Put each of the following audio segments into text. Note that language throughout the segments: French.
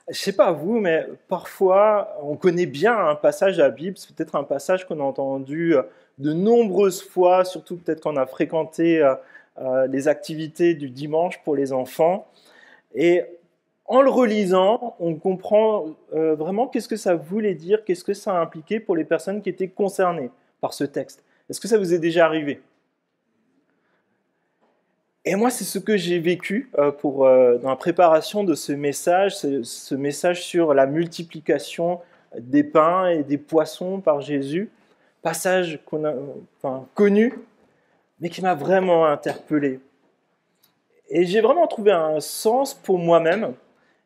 Je sais pas vous, mais parfois on connaît bien un passage de la Bible, c'est peut-être un passage qu'on a entendu de nombreuses fois, surtout peut-être qu'on a fréquenté les activités du dimanche pour les enfants. Et en le relisant, on comprend vraiment qu'est-ce que ça voulait dire, qu'est-ce que ça impliquait pour les personnes qui étaient concernées par ce texte. Est-ce que ça vous est déjà arrivé? Et moi, c'est ce que j'ai vécu dans la préparation de ce message sur la multiplication des pains et des poissons par Jésus, passage connu, mais qui m'a vraiment interpellé. Et j'ai vraiment trouvé un sens pour moi-même,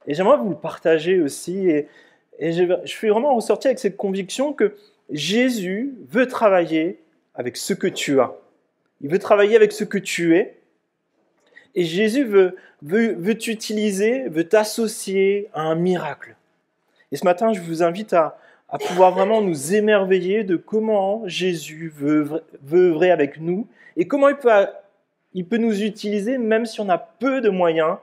et j'aimerais vous le partager aussi. Et je suis vraiment ressorti avec cette conviction que Jésus veut travailler avec ce que tu as. Il veut travailler avec ce que tu es. Et Jésus veut t'utiliser, veut t'associer à un miracle. Et ce matin, je vous invite à pouvoir vraiment nous émerveiller de comment Jésus veut œuvrer avec nous et comment il peut nous utiliser, même si on a peu de moyens,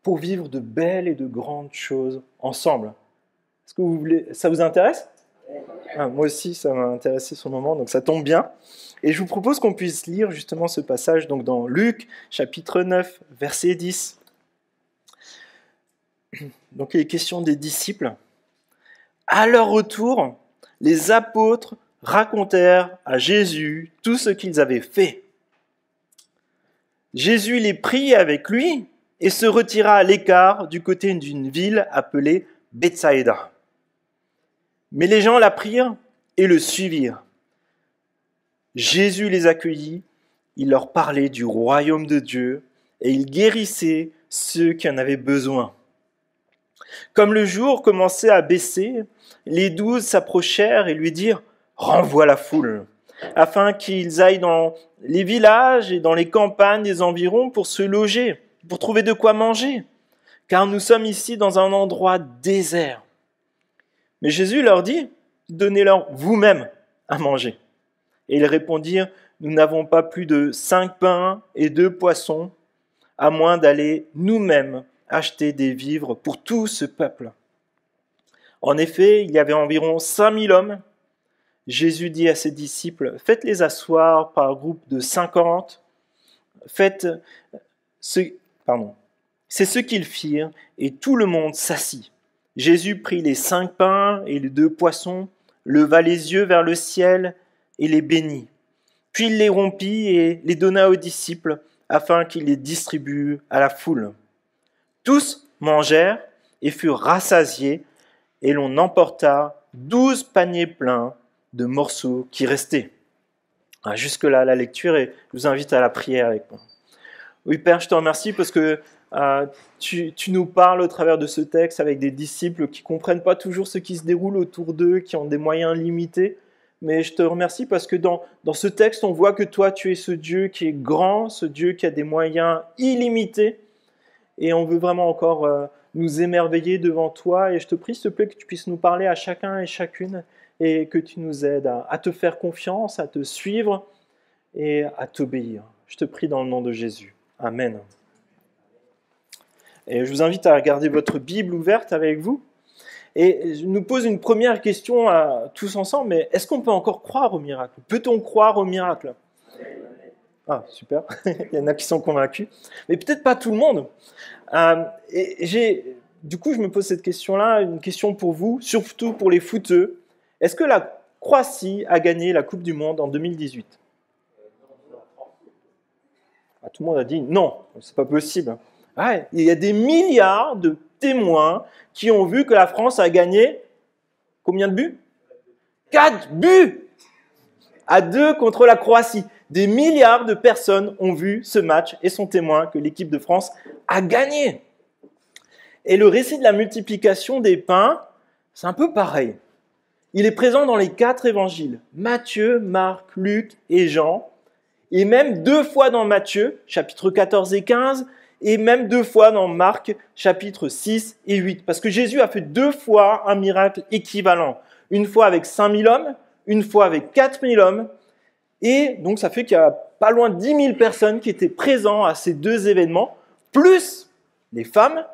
pour vivre de belles et de grandes choses ensemble. Est-ce que ça vous intéresse? Moi aussi, ça m'a intéressé sur le moment, donc ça tombe bien. Et je vous propose qu'on puisse lire justement ce passage donc dans Luc, chapitre 9, verset 10. Donc il est question des disciples. À leur retour, les apôtres racontèrent à Jésus tout ce qu'ils avaient fait. Jésus les prit avec lui et se retira à l'écart du côté d'une ville appelée Bethsaïda. Mais les gens l'apprirent et le suivirent. Jésus les accueillit, il leur parlait du royaume de Dieu et il guérissait ceux qui en avaient besoin. Comme le jour commençait à baisser, les 12 s'approchèrent et lui dirent « Renvoie la foule !» afin qu'ils aillent dans les villages et dans les campagnes des environs pour se loger, pour trouver de quoi manger, car nous sommes ici dans un endroit désert. Mais Jésus leur dit « Donnez-leur vous-même à manger. » Et ils répondirent « Nous n'avons pas plus de 5 pains et 2 poissons, à moins d'aller nous-mêmes acheter des vivres pour tout ce peuple. » En effet, il y avait environ 5000 hommes. Jésus dit à ses disciples, faites-les asseoir par groupe de 50. C'est ce qu'ils firent, et tout le monde s'assit. Jésus prit les 5 pains et les 2 poissons, leva les yeux vers le ciel et les bénit. Puis il les rompit et les donna aux disciples, afin qu'ils les distribuent à la foule. Tous mangèrent et furent rassasiés, et l'on emporta 12 paniers pleins de morceaux qui restaient. Jusque-là, la lecture, et je vous invite à la prière avec moi. Oui, Père, je te remercie parce que tu nous parles au travers de ce texte avec des disciples qui ne comprennent pas toujours ce qui se déroule autour d'eux, qui ont des moyens limités. Mais je te remercie parce que dans ce texte, on voit que toi, tu es ce Dieu qui est grand, ce Dieu qui a des moyens illimités. Et on veut vraiment encore nous émerveiller devant toi. Et je te prie, s'il te plaît, que tu puisses nous parler à chacun et chacune et que tu nous aides à te faire confiance, à te suivre et à t'obéir. Je te prie dans le nom de Jésus. Amen. Et je vous invite à garder votre Bible ouverte avec vous. Et je nous pose une première question à tous ensemble, mais est-ce qu'on peut encore croire au miracle? Peut-on croire au miracle? Ah, super, il y en a qui sont convaincus, mais peut-être pas tout le monde. Du coup, je me pose cette question-là, une question pour vous, surtout pour les footeux. Est-ce que la Croatie a gagné la Coupe du Monde en 2018? Tout le monde a dit non, c'est pas possible. Il y a des milliards de témoins qui ont vu que la France a gagné combien de buts? 4 buts à 2 contre la Croatie. Des milliards de personnes ont vu ce match et sont témoins que l'équipe de France a gagné. Et le récit de la multiplication des pains, c'est un peu pareil. Il est présent dans les 4 évangiles, Matthieu, Marc, Luc et Jean, et même 2 fois dans Matthieu, chapitres 14 et 15, et même 2 fois dans Marc, chapitres 6 et 8. Parce que Jésus a fait 2 fois un miracle équivalent. Une fois avec 5000 hommes, une fois avec 4000 hommes. Et donc ça fait qu'il y a pas loin de 10 000 personnes qui étaient présentes à ces 2 événements, plus les femmes,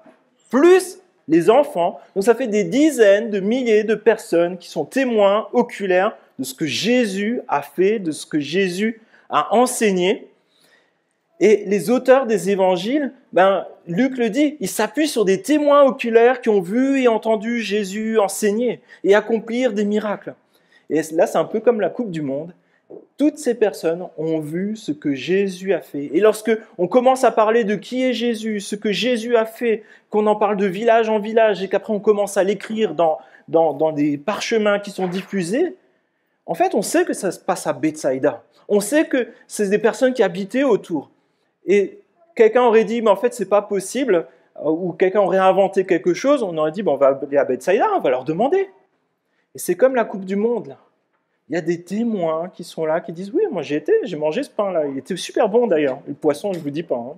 plus les enfants. Donc ça fait des dizaines de milliers de personnes qui sont témoins oculaires de ce que Jésus a fait, de ce que Jésus a enseigné. Et les auteurs des évangiles, Luc le dit, ils s'appuient sur des témoins oculaires qui ont vu et entendu Jésus enseigner et accomplir des miracles. Et là, c'est un peu comme la Coupe du Monde. Toutes ces personnes ont vu ce que Jésus a fait. Et lorsque on commence à parler de qui est Jésus, ce que Jésus a fait, qu'on en parle de village en village et qu'après on commence à l'écrire dans des parchemins qui sont diffusés, en fait, on sait que ça se passe à Bethsaïda. On sait que c'est des personnes qui habitaient autour. Et quelqu'un aurait dit, mais en fait, c'est pas possible, ou quelqu'un aurait inventé quelque chose, on aurait dit, on va aller à Bethsaïda, on va leur demander. Et c'est comme la Coupe du Monde, là. Il y a des témoins qui sont là, qui disent, oui, moi j'ai mangé ce pain-là, il était super bon d'ailleurs, le poisson, je ne vous dis pas. Hein.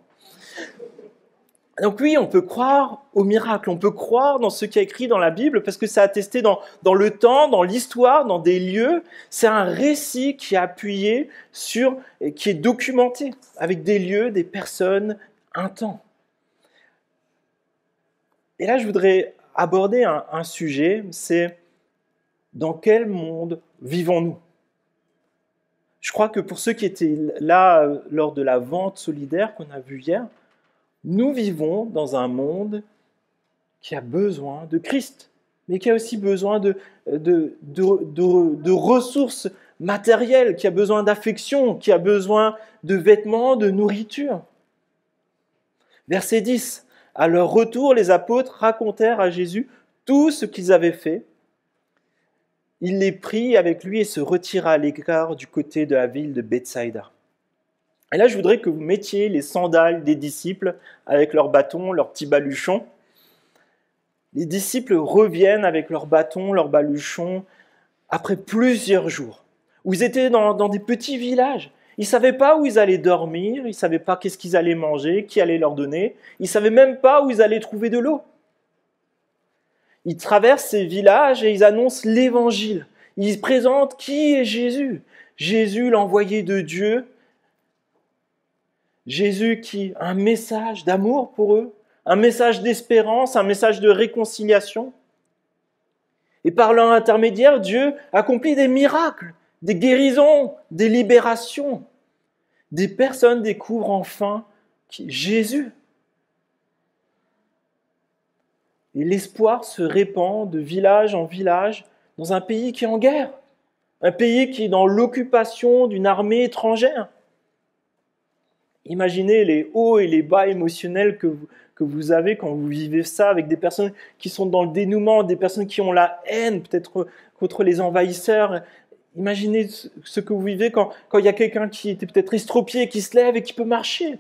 Donc oui, on peut croire au miracle, on peut croire dans ce qui est écrit dans la Bible, parce que c'est attesté dans le temps, dans l'histoire, dans des lieux. C'est un récit qui est appuyé sur, qui est documenté, avec des lieux, des personnes, un temps. Et là, je voudrais aborder un sujet, c'est dans quel monde vivons-nous ? Je crois que pour ceux qui étaient là lors de la vente solidaire qu'on a vue hier, nous vivons dans un monde qui a besoin de Christ, mais qui a aussi besoin de ressources matérielles, qui a besoin d'affection, qui a besoin de vêtements, de nourriture. Verset 10. À leur retour, les apôtres racontèrent à Jésus tout ce qu'ils avaient fait. Il les prit avec lui et se retira à l'écart du côté de la ville de Bethsaïda. Et là, je voudrais que vous mettiez les sandales des disciples avec leurs bâtons, leurs petits baluchons. Les disciples reviennent avec leurs bâtons, leurs baluchons, après plusieurs jours, où ils étaient dans des petits villages. Ils ne savaient pas où ils allaient dormir, ils ne savaient pas qu'est-ce qu'ils allaient manger, qui allait leur donner. Ils ne savaient même pas où ils allaient trouver de l'eau. Ils traversent ces villages et ils annoncent l'évangile. Ils présentent qui est Jésus. Jésus, l'envoyé de Dieu. Jésus qui a un message d'amour pour eux, un message d'espérance, un message de réconciliation. Et par leur intermédiaire, Dieu accomplit des miracles, des guérisons, des libérations. Des personnes découvrent enfin Jésus. Et l'espoir se répand de village en village dans un pays qui est en guerre, un pays qui est dans l'occupation d'une armée étrangère. Imaginez les hauts et les bas émotionnels que vous avez quand vous vivez ça avec des personnes qui sont dans le dénouement, des personnes qui ont la haine peut-être contre les envahisseurs. Imaginez ce que vous vivez quand il y a quelqu'un qui était peut-être estropié, qui se lève et qui peut marcher.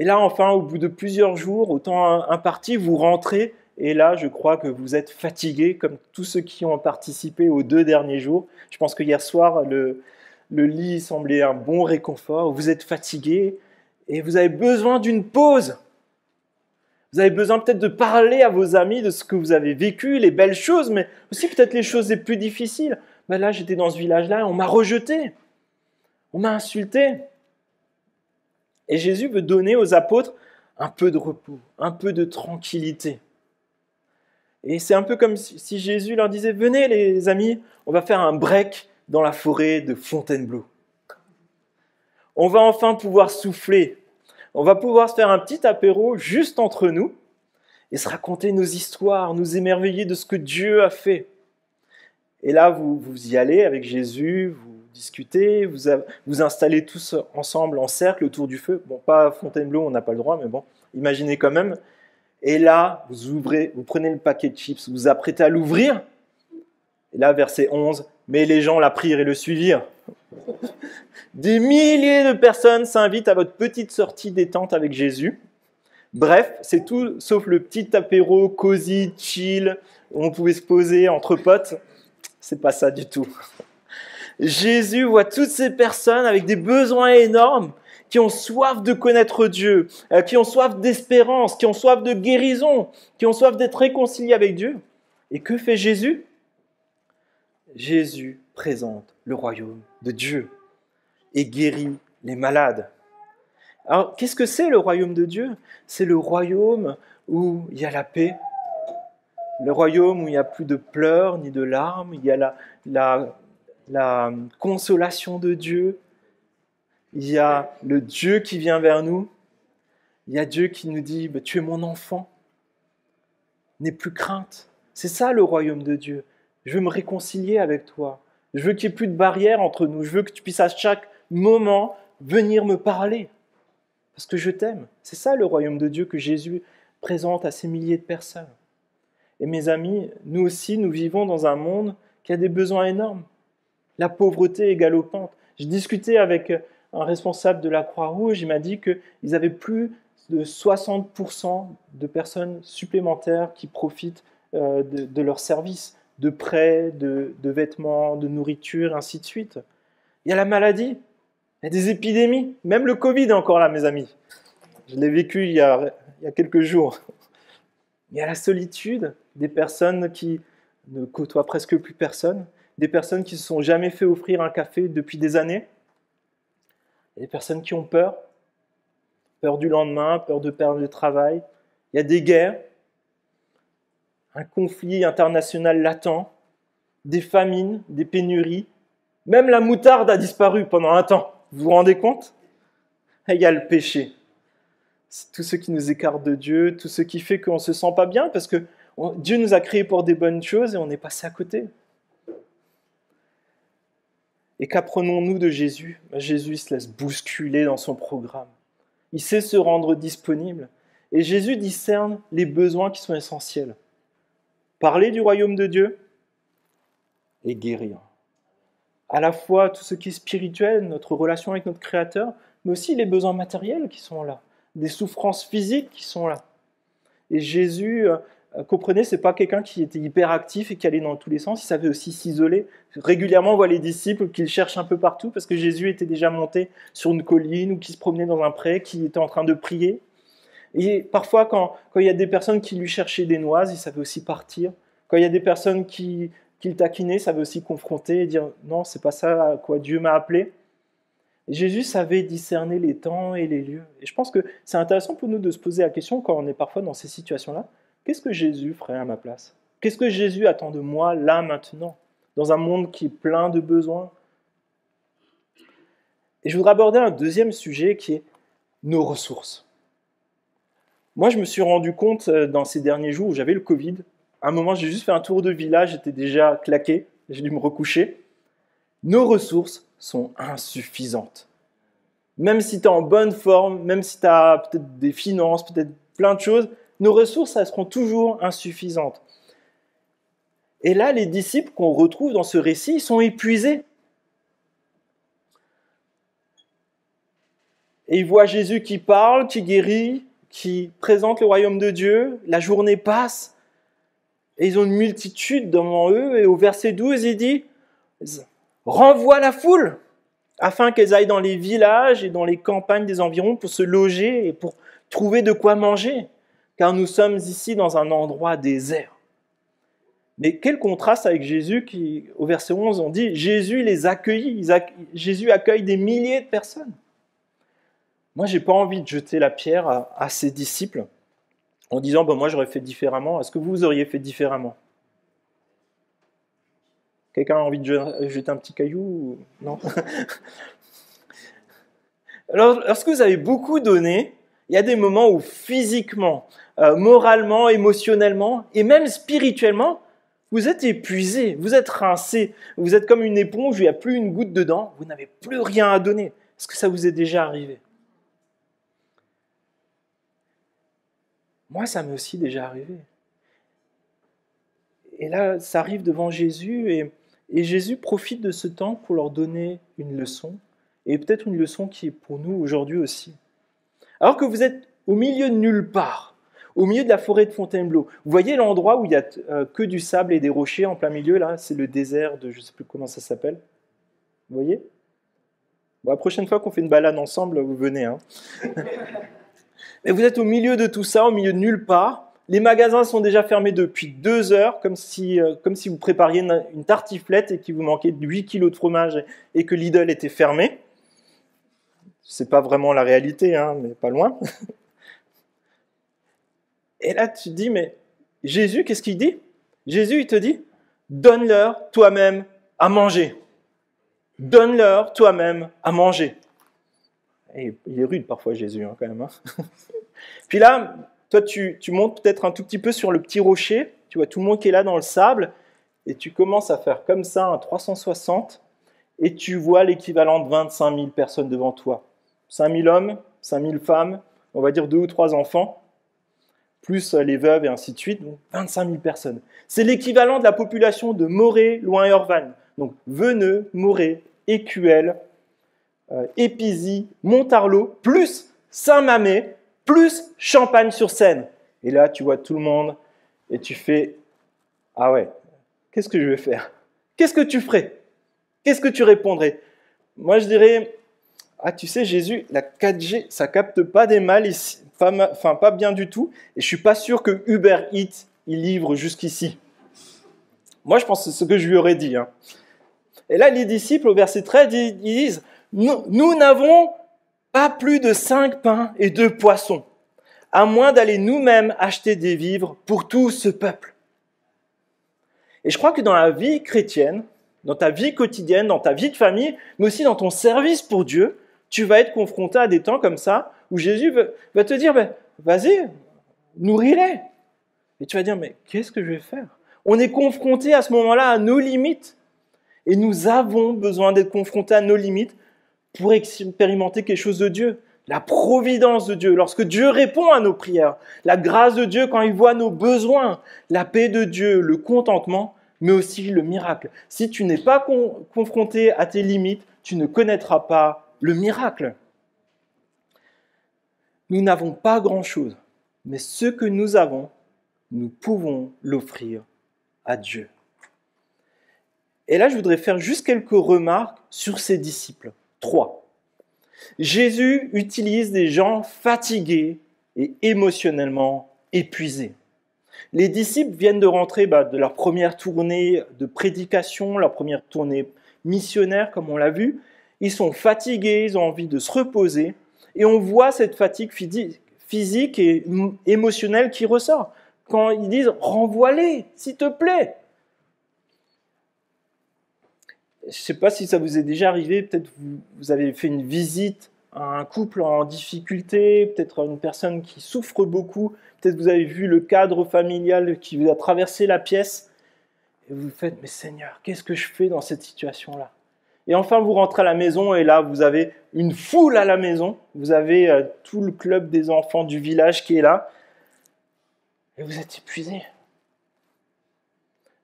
Et là, enfin, au bout de plusieurs jours, au temps imparti, vous rentrez. Et là, je crois que vous êtes fatigués, comme tous ceux qui ont participé aux 2 derniers jours. Je pense que hier soir, le lit semblait un bon réconfort. Vous êtes fatigués et vous avez besoin d'une pause. Vous avez besoin peut-être de parler à vos amis de ce que vous avez vécu, les belles choses, mais aussi peut-être les choses les plus difficiles. Ben là, j'étais dans ce village-là, on m'a rejeté, on m'a insulté. Et Jésus veut donner aux apôtres un peu de repos, un peu de tranquillité. Et c'est un peu comme si Jésus leur disait « Venez les amis, on va faire un break dans la forêt de Fontainebleau. On va enfin pouvoir souffler. On va pouvoir se faire un petit apéro juste entre nous et se raconter nos histoires, nous émerveiller de ce que Dieu a fait. » Et là, vous y allez avec Jésus, vous discutez, vous installez tous ensemble en cercle autour du feu. Bon, pas à Fontainebleau, on n'a pas le droit, mais bon, imaginez quand même. Et là, vous prenez le paquet de chips, vous vous apprêtez à l'ouvrir. Et là, verset 11, « Mais les gens l'apprirent et le suivirent. » Des milliers de personnes s'invitent à votre petite sortie détente avec Jésus. Bref, c'est tout sauf le petit apéro cosy, chill, où on pouvait se poser entre potes. C'est pas ça du tout. Jésus voit toutes ces personnes avec des besoins énormes, qui ont soif de connaître Dieu, qui ont soif d'espérance, qui ont soif de guérison, qui ont soif d'être réconciliés avec Dieu. Et que fait Jésus ? Jésus présente le royaume de Dieu et guérit les malades. Alors, qu'est-ce que c'est le royaume de Dieu ? C'est le royaume où il y a la paix, le royaume où il n'y a plus de pleurs ni de larmes, il y a la consolation de Dieu, il y a le Dieu qui vient vers nous, il y a Dieu qui nous dit « Tu es mon enfant, n'aie plus crainte ». C'est ça le royaume de Dieu. Je veux me réconcilier avec toi. Je veux qu'il n'y ait plus de barrière entre nous. Je veux que tu puisses à chaque moment venir me parler. Parce que je t'aime. C'est ça le royaume de Dieu que Jésus présente à ces milliers de personnes. Et mes amis, nous aussi, nous vivons dans un monde qui a des besoins énormes. La pauvreté est galopante. J'ai discuté avec un responsable de la Croix-Rouge, il m'a dit qu'ils avaient plus de 60% de personnes supplémentaires qui profitent de leurs services, de prêts, de vêtements, de nourriture, ainsi de suite. Il y a la maladie, il y a des épidémies, même le Covid est encore là, mes amis. Je l'ai vécu il y a quelques jours. Il y a la solitude, des personnes qui ne côtoient presque plus personne, des personnes qui ne se sont jamais fait offrir un café depuis des années, il y a des personnes qui ont peur du lendemain, peur de perdre le travail. Il y a des guerres, un conflit international latent, des famines, des pénuries. Même la moutarde a disparu pendant un temps. Vous vous rendez compte ? Et il y a le péché. C'est tout ce qui nous écarte de Dieu, tout ce qui fait qu'on ne se sent pas bien, parce que Dieu nous a créés pour des bonnes choses et on est passé à côté. Et qu'apprenons-nous de Jésus ? Jésus se laisse bousculer dans son programme. Il sait se rendre disponible. Et Jésus discerne les besoins qui sont essentiels. Parler du royaume de Dieu et guérir. À la fois tout ce qui est spirituel, notre relation avec notre Créateur, mais aussi les besoins matériels qui sont là, des souffrances physiques qui sont là. Et Jésus, comprenez, ce n'est pas quelqu'un qui était hyperactif et qui allait dans tous les sens, il savait aussi s'isoler. Régulièrement, on voit les disciples qui le cherchent un peu partout parce que Jésus était déjà monté sur une colline ou qui se promenait dans un pré, qui était en train de prier. Et parfois, quand il y a des personnes qui lui cherchaient des noises, il savait aussi partir. Quand il y a des personnes qui le taquinaient, il savait aussi confronter et dire « Non, c'est pas ça à quoi Dieu m'a appelé ». Et Jésus savait discerner les temps et les lieux. Et je pense que c'est intéressant pour nous de se poser la question, quand on est parfois dans ces situations-là, qu'est-ce que Jésus ferait à ma place ? Qu'est-ce que Jésus attend de moi, là, maintenant, dans un monde qui est plein de besoins ? Et je voudrais aborder un deuxième sujet qui est nos ressources. Moi, je me suis rendu compte dans ces derniers jours où j'avais le Covid, à un moment, j'ai juste fait un tour de village, j'étais déjà claqué, j'ai dû me recoucher. Nos ressources sont insuffisantes. Même si tu es en bonne forme, même si tu as peut-être des finances, peut-être plein de choses, nos ressources, elles seront toujours insuffisantes. Et là, les disciples qu'on retrouve dans ce récit, ils sont épuisés. Et ils voient Jésus qui parle, qui guérit, qui présente le royaume de Dieu. La journée passe. Et ils ont une multitude devant eux. Et au verset 12, il dit « Renvoie la foule !» afin qu'elles aillent dans les villages et dans les campagnes des environs pour se loger et pour trouver de quoi manger, car nous sommes ici dans un endroit désert. Mais quel contraste avec Jésus qui, au verset 11, on dit « Jésus les accueillit », Jésus accueille des milliers de personnes. Moi, je n'ai pas envie de jeter la pierre à ses disciples en disant « moi, j'aurais fait différemment ». Est-ce que vous auriez fait différemment ? Quelqu'un a envie de jeter un petit caillou ? Non. Alors, lorsque vous avez beaucoup donné, il y a des moments où physiquement, moralement, émotionnellement et même spirituellement, vous êtes épuisé, vous êtes rincé, vous êtes comme une éponge où il n'y a plus une goutte dedans, vous n'avez plus rien à donner. Est-ce que ça vous est déjà arrivé ? Moi, ça m'est aussi déjà arrivé. Et là, ça arrive devant Jésus et Jésus profite de ce temps pour leur donner une leçon, et peut-être une leçon qui est pour nous aujourd'hui aussi. Alors que vous êtes au milieu de nulle part, au milieu de la forêt de Fontainebleau, vous voyez l'endroit où il n'y a que du sable et des rochers en plein milieu, là, c'est le désert de, je ne sais plus comment ça s'appelle. Vous voyez ? Bon, la prochaine fois qu'on fait une balade ensemble, vous venez. Hein. Mais vous êtes au milieu de tout ça, au milieu de nulle part. Les magasins sont déjà fermés depuis 2 heures, comme si vous prépariez une tartiflette et qu'il vous manquait 8 kilos de fromage et que Lidl était fermé. C'est pas vraiment la réalité, hein, mais pas loin. Et là, tu te dis, mais Jésus, qu'est-ce qu'il dit? Jésus, il te dit, donne-leur toi-même à manger. Donne-leur toi-même à manger. Et il est rude parfois, Jésus, hein, quand même. Hein. Puis là, toi, tu montes peut-être un tout petit peu sur le petit rocher, tu vois tout le monde qui est là dans le sable, et tu commences à faire comme ça un 360, et tu vois l'équivalent de 25 000 personnes devant toi. 5 000 hommes, 5 000 femmes, on va dire 2 ou 3 enfants, plus les veuves et ainsi de suite, donc 25 000 personnes. C'est l'équivalent de la population de Morée, Loing-Urvanne. Donc Veneux, Morée, Écuelle, Épizy, Montarlot, plus Saint-Mamet, plus Champagne-sur-Seine. Et là, tu vois tout le monde et tu fais « Ah ouais, qu'est-ce que je vais faire? Qu'est-ce que tu ferais? Qu'est-ce que tu répondrais ?» Moi, je dirais « Ah, tu sais, Jésus, la 4G, ça capte pas des mal ici, pas bien du tout, et je suis pas sûr que Uber Eats, il livre jusqu'ici. » Moi, je pense que c'est ce que je lui aurais dit. Hein. Et là, les disciples, au verset 13, ils disent « Nous n'avons pas plus de 5 pains et 2 poissons, à moins d'aller nous-mêmes acheter des vivres pour tout ce peuple. » Et je crois que dans la vie chrétienne, dans ta vie quotidienne, dans ta vie de famille, mais aussi dans ton service pour Dieu, tu vas être confronté à des temps comme ça, où Jésus va te dire « Vas-y, nourris-les ». Et tu vas dire « Mais qu'est-ce que je vais faire ?» On est confronté à ce moment-là à nos limites. Et nous avons besoin d'être confrontés à nos limites pour expérimenter quelque chose de Dieu. La providence de Dieu, lorsque Dieu répond à nos prières. La grâce de Dieu quand il voit nos besoins. La paix de Dieu, le contentement, mais aussi le miracle. Si tu n'es pas confronté à tes limites, tu ne connaîtras pas le miracle. Nous n'avons pas grand-chose, mais ce que nous avons, nous pouvons l'offrir à Dieu. Et là, je voudrais faire juste quelques remarques sur ses disciples. 3. Jésus utilise des gens fatigués et émotionnellement épuisés. Les disciples viennent de rentrer de leur première tournée de prédication, leur première tournée missionnaire, comme on l'a vu. Ils sont fatigués, ils ont envie de se reposer. Et on voit cette fatigue physique et émotionnelle qui ressort. Quand ils disent « renvoie-les, s'il te plaît ». Je ne sais pas si ça vous est déjà arrivé, peut-être vous avez fait une visite à un couple en difficulté, peut-être à une personne qui souffre beaucoup, peut-être vous avez vu le cadre familial qui vous a traversé la pièce, et vous vous faites « Mais Seigneur, qu'est-ce que je fais dans cette situation-là » Et enfin, vous rentrez à la maison et là, vous avez une foule à la maison, vous avez tout le club des enfants du village qui est là, et vous êtes épuisé.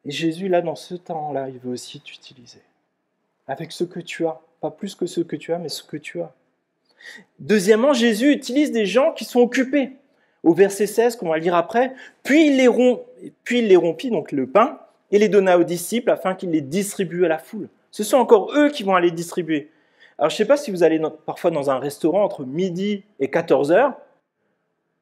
Et Jésus, là, dans ce temps-là, il veut aussi t'utiliser. Avec ce que tu as. Pas plus que ce que tu as, mais ce que tu as. Deuxièmement, Jésus utilise des gens qui sont occupés. Au verset 16, qu'on va lire après, puis il les rompit, donc le pain, et les donna aux disciples afin qu'ils les distribuent à la foule. Ce sont encore eux qui vont aller distribuer. Alors je ne sais pas si vous allez parfois dans un restaurant entre midi et 14 heures,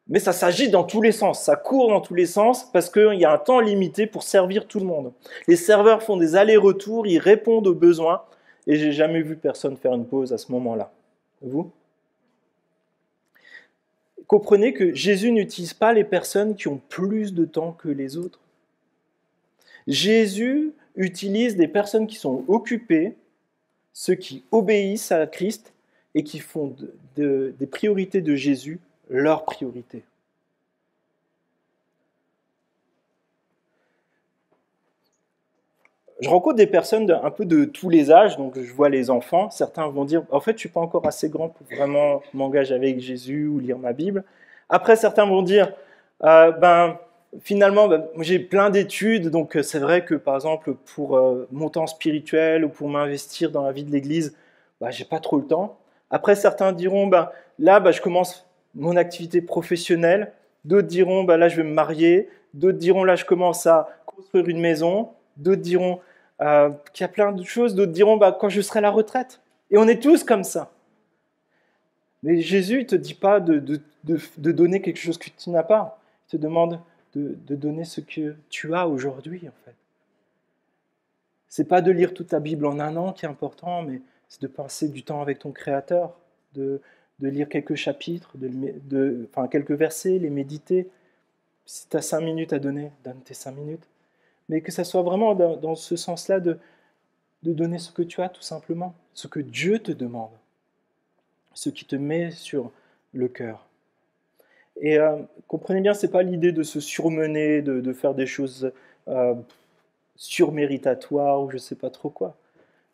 mais ça s'agite dans tous les sens, ça court dans tous les sens parce qu'il y a un temps limité pour servir tout le monde. Les serveurs font des allers-retours, ils répondent aux besoins et j'ai jamais vu personne faire une pause à ce moment-là. Vous ? Comprenez que Jésus n'utilise pas les personnes qui ont plus de temps que les autres. Jésus utilise des personnes qui sont occupées, ceux qui obéissent à Christ et qui font des priorités de Jésus leur priorité. Je rencontre des personnes un peu de tous les âges, donc je vois les enfants, certains vont dire « En fait, je ne suis pas encore assez grand pour vraiment m'engager avec Jésus ou lire ma Bible. » Après, certains vont dire finalement, j'ai plein d'études, donc c'est vrai que par exemple, pour mon temps spirituel ou pour m'investir dans la vie de l'Église, j'ai pas trop le temps. Après, certains diront je commence mon activité professionnelle. D'autres diront, là, je vais me marier. D'autres diront, là, je commence à construire une maison. D'autres diront qu'il y a plein de choses. D'autres diront, quand je serai à la retraite. Et on est tous comme ça. Mais Jésus ne te dit pas de donner quelque chose que tu n'as pas. Il te demande de donner ce que tu as aujourd'hui, en fait. C'est pas de lire toute ta Bible en un an qui est important, mais c'est de passer du temps avec ton Créateur, de lire quelques chapitres, quelques versets, les méditer. Si tu as 5 minutes à donner, donne tes 5 minutes. Mais que ça soit vraiment dans ce sens-là de donner ce que tu as, tout simplement. Ce que Dieu te demande. Ce qui te met sur le cœur. Et comprenez bien, ce n'est pas l'idée de se surmener, de faire des choses surméritatoires ou je ne sais pas trop quoi.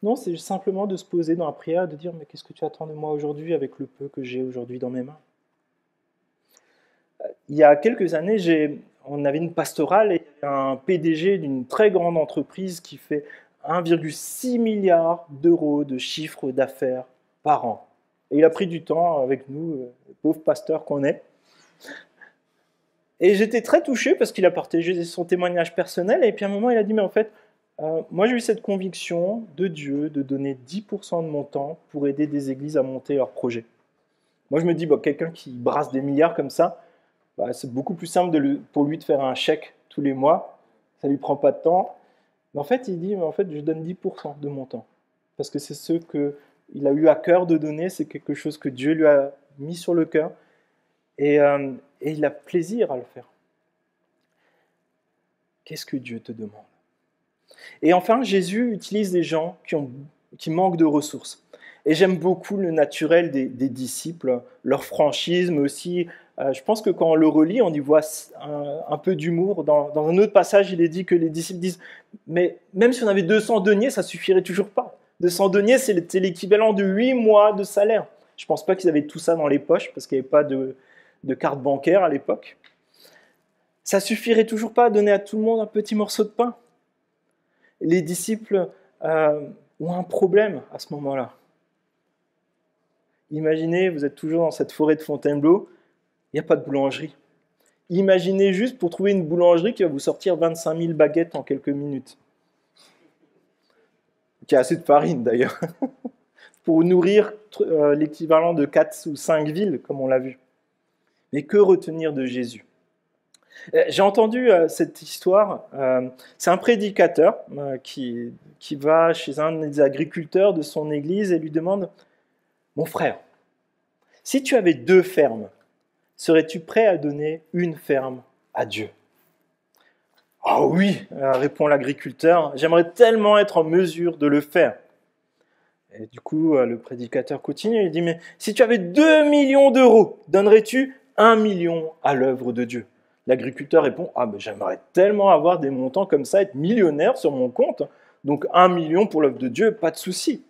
Non, c'est simplement de se poser dans la prière, de dire « Mais qu'est-ce que tu attends de moi aujourd'hui avec le peu que j'ai aujourd'hui dans mes mains ?» Il y a quelques années, on avait une pastorale et un PDG d'une très grande entreprise qui fait 1,6 milliard d'euros de chiffre d'affaires par an. Et il a pris du temps avec nous, pauvres pasteurs qu'on est. Et j'étais très touché parce qu'il a partagé son témoignage personnel. Et puis à un moment, il a dit « Mais en fait, moi j'ai eu cette conviction de Dieu de donner 10% de mon temps pour aider des églises à monter leurs projets. » Moi je me dis, quelqu'un qui brasse des milliards comme ça, c'est beaucoup plus simple pour lui de faire un chèque tous les mois. Ça ne lui prend pas de temps. Mais en fait, il dit, je donne 10% de mon temps. Parce que c'est ce qu'il a eu à cœur de donner, c'est quelque chose que Dieu lui a mis sur le cœur. Et il a plaisir à le faire. Qu'est-ce que Dieu te demande ? Et enfin, Jésus utilise des gens qui manquent de ressources. Et j'aime beaucoup le naturel des disciples, leur franchise, mais aussi, je pense que quand on le relit, on y voit un peu d'humour. Dans un autre passage, il est dit que les disciples disent « Mais même si on avait 200 deniers, ça ne suffirait toujours pas. 200 deniers, c'est l'équivalent de 8 mois de salaire. » Je ne pense pas qu'ils avaient tout ça dans les poches, parce qu'il n'y avait pas de carte bancaire à l'époque. Ça suffirait toujours pas à donner à tout le monde un petit morceau de pain. Les disciples ont un problème à ce moment-là. Imaginez, vous êtes toujours dans cette forêt de Fontainebleau, il n'y a pas de boulangerie. Imaginez juste pour trouver une boulangerie qui va vous sortir 25 000 baguettes en quelques minutes. Qui a assez de farine d'ailleurs. Pour nourrir l'équivalent de 4 ou 5 villes, comme on l'a vu. Mais que retenir de Jésus ? J'ai entendu cette histoire, c'est un prédicateur qui va chez un des agriculteurs de son église et lui demande « Mon frère, si tu avais 2 fermes, serais-tu prêt à donner une ferme à Dieu ?» « Ah oui, répond l'agriculteur, j'aimerais tellement être en mesure de le faire. » Et du coup, le prédicateur continue, il dit « Mais si tu avais 2 millions d'euros, donnerais-tu 1 million à l'œuvre de Dieu ?» L'agriculteur répond « Ah, mais j'aimerais tellement avoir des montants comme ça, être millionnaire sur mon compte, donc 1 million pour l'œuvre de Dieu, pas de souci. »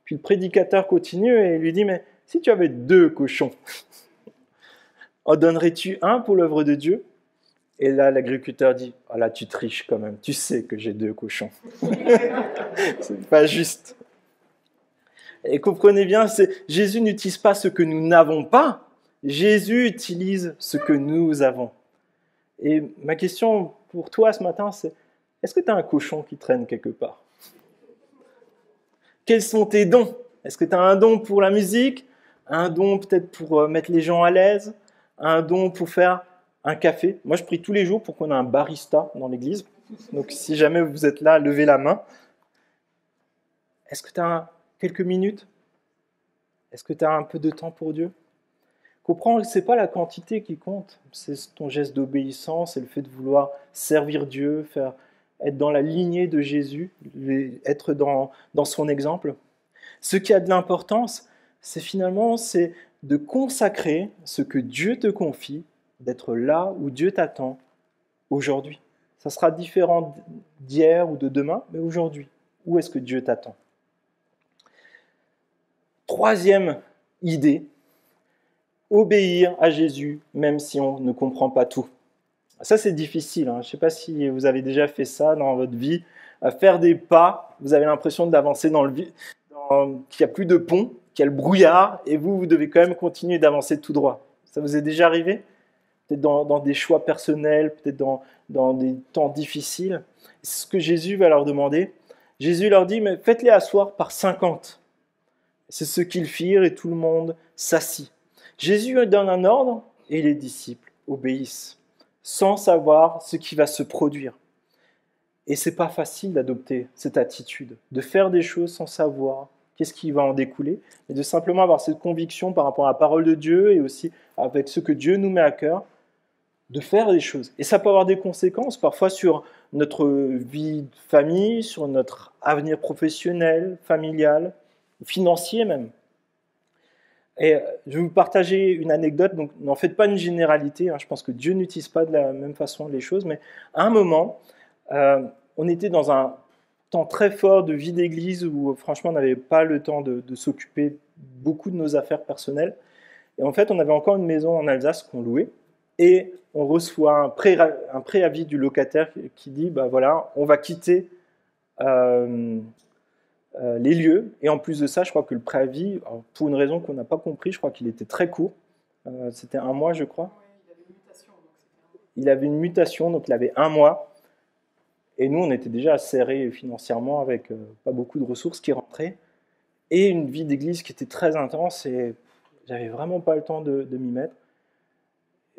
Puis le prédicateur continue et lui dit « Mais si tu avais 2 cochons, en donnerais-tu 1 pour l'œuvre de Dieu ?» Et là, l'agriculteur dit « Ah là, tu triches quand même, tu sais que j'ai 2 cochons. » C'est pas juste. Et comprenez bien, Jésus n'utilise pas ce que nous n'avons pas, Jésus utilise ce que nous avons. Et ma question pour toi ce matin, c'est est-ce que tu as un cochon qui traîne quelque part ? Quels sont tes dons ? Est-ce que tu as un don pour la musique ? Un don peut-être pour mettre les gens à l'aise ? Un don pour faire un café ? Moi, je prie tous les jours pour qu'on ait un barista dans l'église. Donc, si jamais vous êtes là, levez la main. Est-ce que tu as quelques minutes ? Est-ce que tu as un peu de temps pour Dieu ? Comprends, ce n'est pas la quantité qui compte, c'est ton geste d'obéissance, c'est le fait de vouloir servir Dieu, être dans la lignée de Jésus, être dans son exemple. Ce qui a de l'importance, c'est de consacrer ce que Dieu te confie, d'être là où Dieu t'attend aujourd'hui. Ça sera différent d'hier ou de demain, mais aujourd'hui, où est-ce que Dieu t'attend ? Troisième idée, obéir à Jésus, même si on ne comprend pas tout. Ça, c'est difficile. Je ne sais pas si vous avez déjà fait ça dans votre vie. Faire des pas, vous avez l'impression d'avancer dans le vide, qu'il n'y a plus de pont, qu'il y a le brouillard, et vous devez quand même continuer d'avancer tout droit. Ça vous est déjà arrivé ? Peut-être dans des choix personnels, peut-être dans des temps difficiles. C'est ce que Jésus va leur demander. Jésus leur dit, mais faites-les asseoir par 50. C'est ce qu'ils firent et tout le monde s'assit. Jésus donne un ordre et les disciples obéissent, sans savoir ce qui va se produire. Et ce n'est pas facile d'adopter cette attitude, de faire des choses sans savoir qu'est-ce qui va en découler, mais de simplement avoir cette conviction par rapport à la parole de Dieu et aussi avec ce que Dieu nous met à cœur. de faire des choses. Et ça peut avoir des conséquences parfois sur notre vie de famille, sur notre avenir professionnel, familial, financier même. Et je vais vous partager une anecdote, donc n'en faites pas une généralité, hein, je pense que Dieu n'utilise pas de la même façon les choses, mais à un moment, on était dans un temps très fort de vie d'église où franchement on n'avait pas le temps de s'occuper beaucoup de nos affaires personnelles. Et en fait, on avait encore une maison en Alsace qu'on louait, et on reçoit un préavis du locataire qui dit, bah voilà, on va quitter les lieux. Et en plus de ça, je crois que le préavis, pour une raison qu'on n'a pas compris, je crois qu'il était très court. C'était 1 mois, je crois. Il avait une mutation, donc il avait 1 mois. Et nous, on était déjà serrés financièrement avec pas beaucoup de ressources qui rentraient. Et une vie d'église qui était très intense et j'avais vraiment pas le temps de m'y mettre.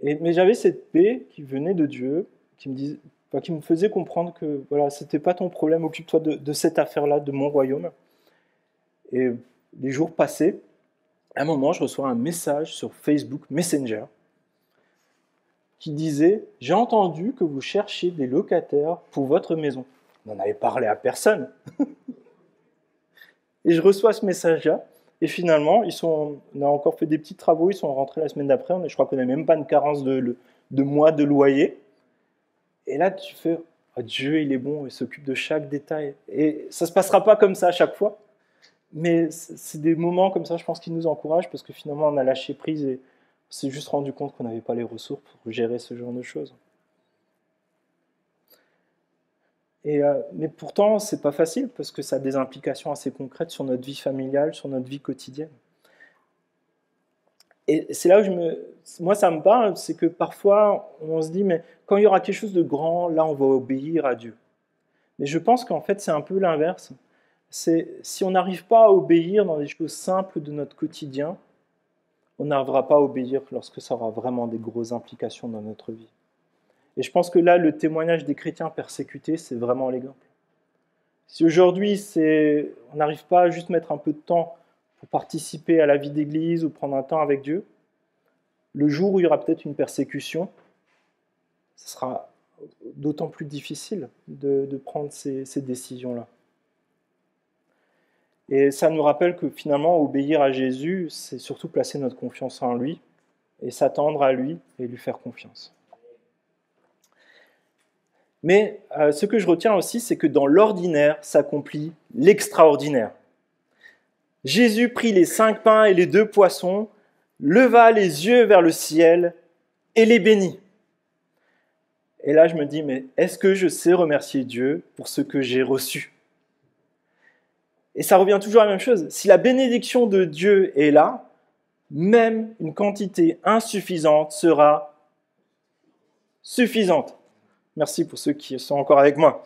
Mais j'avais cette paix qui venait de Dieu, qui me faisait comprendre que voilà, c'était pas ton problème, occupe-toi de cette affaire-là, de mon royaume. Et les jours passaient, à un moment, je reçois un message sur Facebook Messenger qui disait « J'ai entendu que vous cherchez des locataires pour votre maison. » On n'en avait parlé à personne. Et je reçois ce message-là, et finalement, on a encore fait des petits travaux, ils sont rentrés la semaine d'après, je crois qu'on n'a même pas une carence de mois de loyer. Et là, tu fais oh, Dieu, il est bon, il s'occupe de chaque détail. Et ça ne se passera pas comme ça à chaque fois, mais c'est des moments comme ça, je pense, qui nous encouragent, parce que finalement, on a lâché prise et on s'est juste rendu compte qu'on n'avait pas les ressources pour gérer ce genre de choses. Mais pourtant, ce n'est pas facile, parce que ça a des implications assez concrètes sur notre vie familiale, sur notre vie quotidienne. Et c'est là où moi, ça me parle, c'est que parfois, on se dit, mais quand il y aura quelque chose de grand, là, on va obéir à Dieu. Mais je pense qu'en fait, c'est un peu l'inverse. Si on n'arrive pas à obéir dans des choses simples de notre quotidien, on n'arrivera pas à obéir lorsque ça aura vraiment des grosses implications dans notre vie. Et je pense que là, le témoignage des chrétiens persécutés, c'est vraiment l'exemple. Si aujourd'hui, on n'arrive pas à juste mettre un peu de temps pour participer à la vie d'église ou prendre un temps avec Dieu, le jour où il y aura peut-être une persécution, ce sera d'autant plus difficile de prendre ces décisions-là. Et ça nous rappelle que finalement, obéir à Jésus, c'est surtout placer notre confiance en lui et s'attendre à lui et lui faire confiance. Mais ce que je retiens aussi, c'est que dans l'ordinaire s'accomplit l'extraordinaire. Jésus prit les 5 pains et les 2 poissons, leva les yeux vers le ciel et les bénit. Et là, je me dis, mais est-ce que je sais remercier Dieu pour ce que j'ai reçu ? Et ça revient toujours à la même chose. Si la bénédiction de Dieu est là, même une quantité insuffisante sera suffisante. Merci pour ceux qui sont encore avec moi.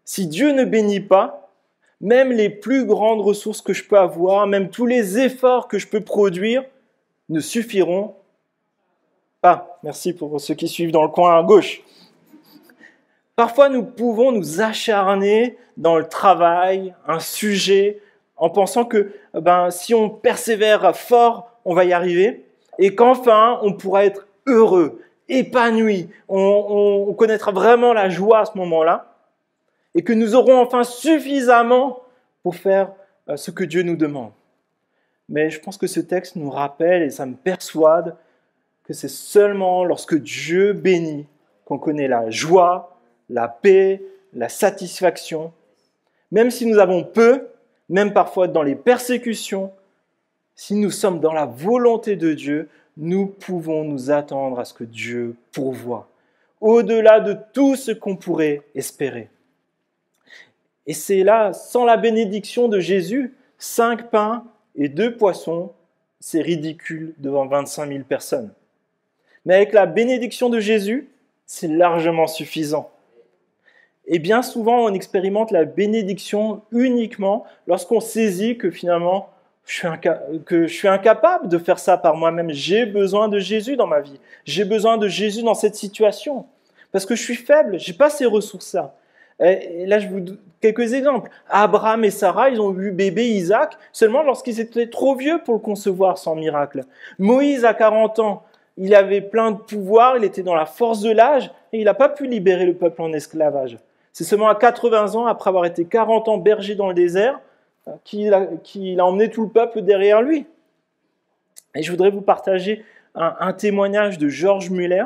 Si Dieu ne bénit pas, même les plus grandes ressources que je peux avoir, même tous les efforts que je peux produire, ne suffiront pas. Merci pour ceux qui suivent dans le coin à gauche. Parfois, nous pouvons nous acharner dans le travail, un sujet, en pensant que si on persévère fort, on va y arriver, et qu'enfin, on pourra être heureux, épanoui, on connaîtra vraiment la joie à ce moment-là, et que nous aurons enfin suffisamment pour faire ce que Dieu nous demande. Mais je pense que ce texte nous rappelle, et ça me persuade, que c'est seulement lorsque Dieu bénit qu'on connaît la joie, la paix, la satisfaction. Même si nous avons peu, même parfois dans les persécutions, si nous sommes dans la volonté de Dieu, nous pouvons nous attendre à ce que Dieu pourvoie, au-delà de tout ce qu'on pourrait espérer. Et c'est là, sans la bénédiction de Jésus, 5 pains et 2 poissons, c'est ridicule devant 25 000 personnes. Mais avec la bénédiction de Jésus, c'est largement suffisant. Et bien souvent, on expérimente la bénédiction uniquement lorsqu'on saisit que finalement, je suis incapable de faire ça par moi-même. J'ai besoin de Jésus dans ma vie. J'ai besoin de Jésus dans cette situation. Parce que je suis faible, je n'ai pas ces ressources-là. Et là, je vous donne quelques exemples. Abraham et Sarah, ils ont eu bébé Isaac seulement lorsqu'ils étaient trop vieux pour le concevoir sans miracle. Moïse, à 40 ans, il avait plein de pouvoir, il était dans la force de l'âge, et il n'a pas pu libérer le peuple en esclavage. C'est seulement à 80 ans, après avoir été 40 ans berger dans le désert, qu'il a emmené tout le peuple derrière lui. Et je voudrais vous partager un témoignage de George Muller.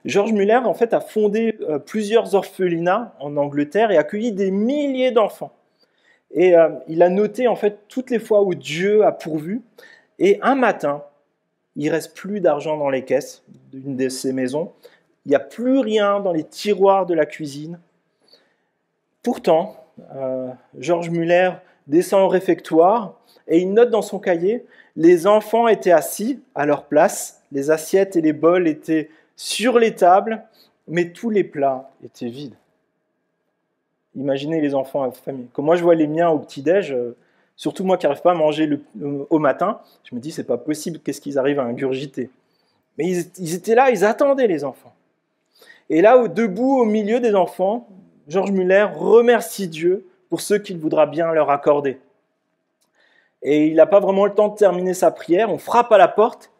George Muller, en fait, a fondé plusieurs orphelinats en Angleterre et accueilli des milliers d'enfants. Et il a noté, en fait, toutes les fois où Dieu a pourvu. Et un matin, il ne reste plus d'argent dans les caisses d'une de ces maisons. Il n'y a plus rien dans les tiroirs de la cuisine. Pourtant, George Muller descend au réfectoire et il note dans son cahier « Les enfants étaient assis à leur place, les assiettes et les bols étaient sur les tables, mais tous les plats étaient vides. » Imaginez les enfants à famille. Quand moi je vois les miens au petit-déj, surtout moi qui n'arrive pas à manger au matin, je me dis c'est pas possible, qu'est-ce qu'ils arrivent à ingurgiter. Mais ils étaient là, ils attendaient les enfants. Et là, debout au milieu des enfants, George Muller remercie Dieu pour ce qu'il voudra bien leur accorder. Et il n'a pas vraiment le temps de terminer sa prière, on frappe à la porte,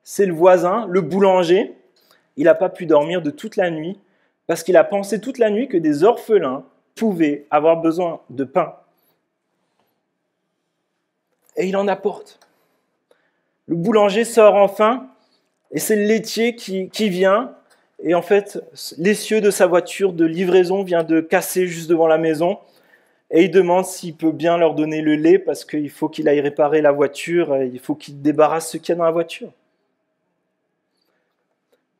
c'est le voisin, le boulanger. Il n'a pas pu dormir de toute la nuit parce qu'il a pensé toute la nuit que des orphelins pouvaient avoir besoin de pain. Et il en apporte. Le boulanger sort enfin, et c'est le laitier qui vient. Et en fait, l'essieu de sa voiture de livraison vient de casser juste devant la maison. Et il demande s'il peut bien leur donner le lait parce qu'il faut qu'il aille réparer la voiture, il faut qu'il débarrasse ce qu'il y a dans la voiture.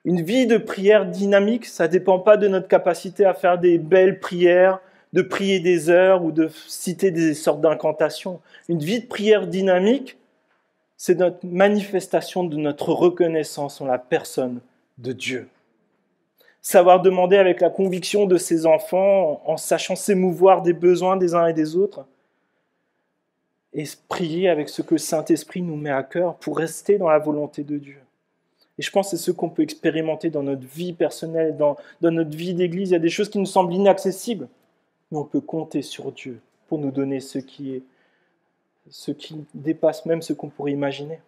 Une vie de prière dynamique, ça ne dépend pas de notre capacité à faire des belles prières, de prier des heures ou de citer des sortes d'incantations. Une vie de prière dynamique, c'est notre manifestation de notre reconnaissance en la personne de Dieu. Savoir demander avec la conviction de ses enfants, en sachant s'émouvoir des besoins des uns et des autres, et prier avec ce que le Saint-Esprit nous met à cœur pour rester dans la volonté de Dieu. Et je pense que c'est ce qu'on peut expérimenter dans notre vie personnelle, dans notre vie d'église. Il y a des choses qui nous semblent inaccessibles, mais on peut compter sur Dieu pour nous donner ce qui dépasse même ce qu'on pourrait imaginer.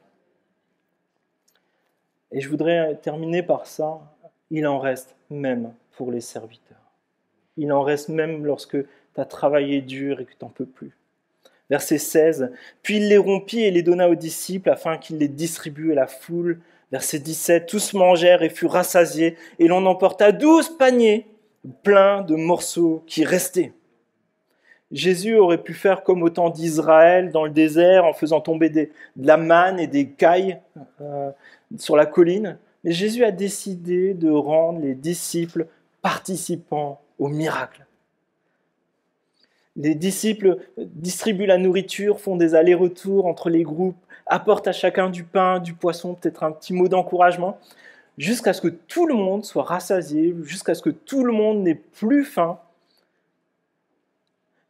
Et je voudrais terminer par ça. Il en reste même pour les serviteurs. Il en reste même lorsque tu as travaillé dur et que tu n'en peux plus. Verset 16. Puis il les rompit et les donna aux disciples afin qu'ils les distribuent à la foule. Verset 17. Tous mangèrent et furent rassasiés et l'on emporta 12 paniers pleins de morceaux qui restaient. Jésus aurait pu faire comme au temps d'Israël dans le désert en faisant tomber de la manne et des cailles sur la colline. Mais Jésus a décidé de rendre les disciples participants au miracle. Les disciples distribuent la nourriture, font des allers-retours entre les groupes, apportent à chacun du pain, du poisson, peut-être un petit mot d'encouragement, jusqu'à ce que tout le monde soit rassasié, jusqu'à ce que tout le monde n'ait plus faim.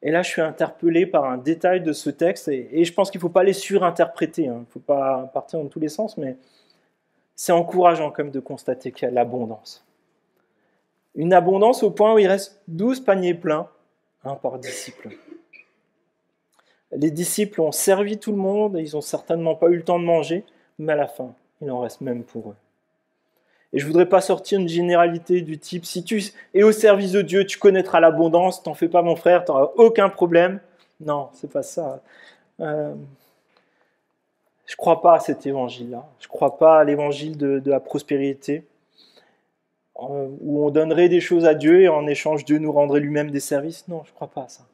Et là, je suis interpellé par un détail de ce texte, et je pense qu'il ne faut pas les surinterpréter, il ne faut pas partir dans tous les sens, mais c'est encourageant quand même de constater qu'il y a l'abondance. Une abondance au point où il reste 12 paniers pleins, un par disciple. Les disciples ont servi tout le monde, et ils n'ont certainement pas eu le temps de manger, mais à la fin, il en reste même pour eux. Et je ne voudrais pas sortir une généralité du type, si tu es au service de Dieu, tu connaîtras l'abondance, t'en fais pas mon frère, tu n'auras aucun problème. Non, c'est pas ça. Je ne crois pas à cet évangile-là. Je ne crois pas à l'évangile de la prospérité, où on donnerait des choses à Dieu et en échange, Dieu nous rendrait lui-même des services. Non, je ne crois pas à ça.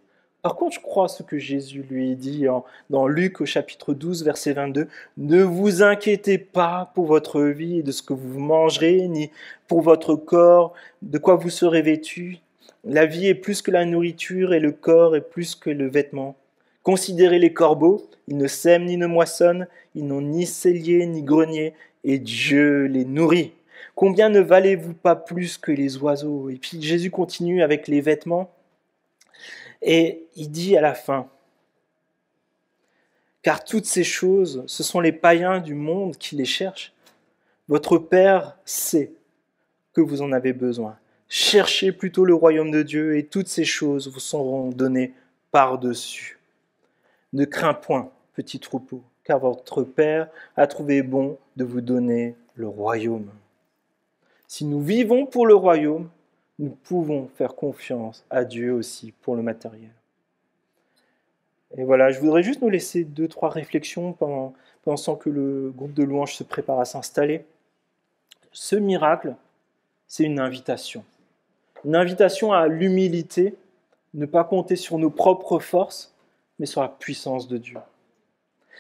Par contre, je crois à ce que Jésus lui dit dans Luc au chapitre 12, verset 22. « Ne vous inquiétez pas pour votre vie et de ce que vous mangerez, ni pour votre corps, de quoi vous serez vêtus. La vie est plus que la nourriture et le corps est plus que le vêtement. Considérez les corbeaux, ils ne sèment ni ne moissonnent, ils n'ont ni cellier ni grenier, et Dieu les nourrit. Combien ne valez-vous pas plus que les oiseaux ?» Et puis Jésus continue avec les vêtements. Et il dit à la fin, « Car toutes ces choses, ce sont les païens du monde qui les cherchent. Votre Père sait que vous en avez besoin. Cherchez plutôt le royaume de Dieu et toutes ces choses vous seront données par-dessus. Ne crains point, petit troupeau, car votre Père a trouvé bon de vous donner le royaume. Si nous vivons pour le royaume, nous pouvons faire confiance à Dieu aussi pour le matériel. Et voilà, je voudrais juste nous laisser 2-3 réflexions pendant que le groupe de louanges se prépare à s'installer. Ce miracle, c'est une invitation. Une invitation à l'humilité, ne pas compter sur nos propres forces, mais sur la puissance de Dieu.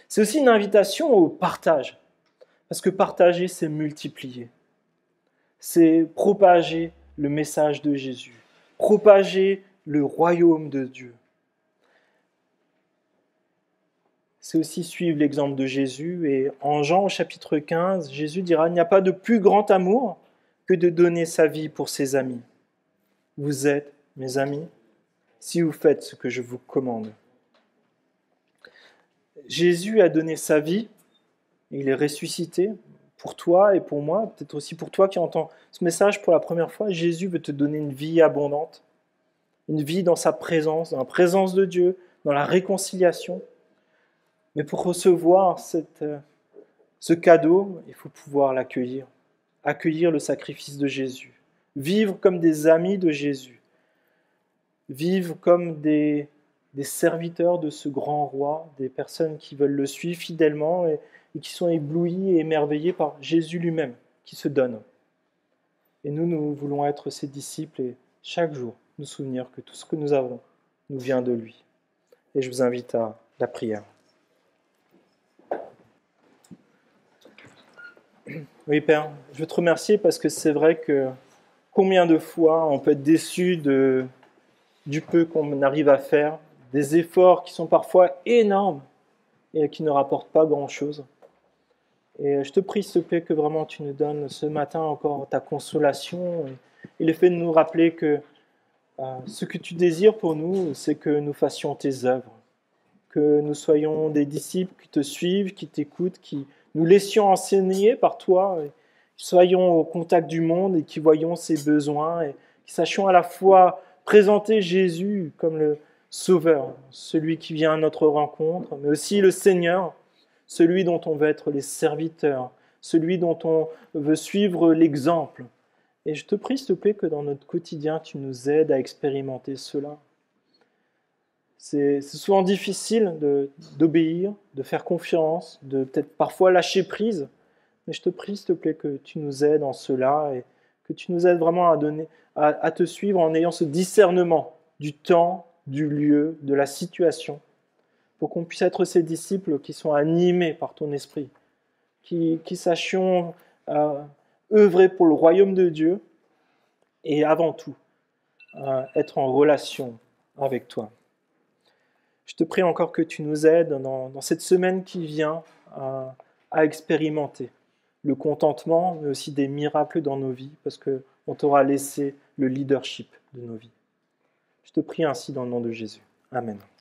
C'est aussi une invitation au partage, parce que partager, c'est multiplier. C'est propager le message de Jésus, propager le royaume de Dieu. C'est aussi suivre l'exemple de Jésus. Et en Jean au chapitre 15, Jésus dira « Il n'y a pas de plus grand amour que de donner sa vie pour ses amis. Vous êtes mes amis si vous faites ce que je vous commande. » Jésus a donné sa vie, il est ressuscité pour toi et pour moi, peut-être aussi pour toi qui entends ce message pour la première fois. Jésus veut te donner une vie abondante, une vie dans sa présence, dans la présence de Dieu, dans la réconciliation. Mais pour recevoir ce cadeau, il faut pouvoir l'accueillir, accueillir le sacrifice de Jésus, vivre comme des amis de Jésus, vivre comme des serviteurs de ce grand roi, des personnes qui veulent le suivre fidèlement et qui sont éblouies et émerveillées par Jésus lui-même, qui se donne. Et nous voulons être ses disciples et chaque jour nous souvenir que tout ce que nous avons nous vient de lui. Et je vous invite à la prière. Oui, Père, je veux te remercier parce que c'est vrai que combien de fois on peut être déçu du peu qu'on arrive à faire, des efforts qui sont parfois énormes et qui ne rapportent pas grand-chose. Et je te prie, s'il te plaît, que vraiment tu nous donnes ce matin encore ta consolation et le fait de nous rappeler que ce que tu désires pour nous, c'est que nous fassions tes œuvres, que nous soyons des disciples qui te suivent, qui t'écoutent, qui nous laissions enseigner par toi, et soyons au contact du monde et qui voyons ses besoins et qui sachions à la fois présenter Jésus comme le Sauveur, celui qui vient à notre rencontre, mais aussi le Seigneur, celui dont on veut être les serviteurs, celui dont on veut suivre l'exemple. Et je te prie, s'il te plaît, que dans notre quotidien, tu nous aides à expérimenter cela. C'est souvent difficile d'obéir, de faire confiance, de peut-être parfois lâcher prise, mais je te prie, s'il te plaît, que tu nous aides en cela et que tu nous aides vraiment à te suivre en ayant ce discernement du temps, du lieu, de la situation, pour qu'on puisse être ces disciples qui sont animés par ton esprit, qui sachions œuvrer pour le royaume de Dieu et avant tout, être en relation avec toi. Je te prie encore que tu nous aides dans cette semaine qui vient à expérimenter le contentement, mais aussi des miracles dans nos vies, parce qu'on t'aura laissé le leadership de nos vies. Je te prie ainsi dans le nom de Jésus. Amen.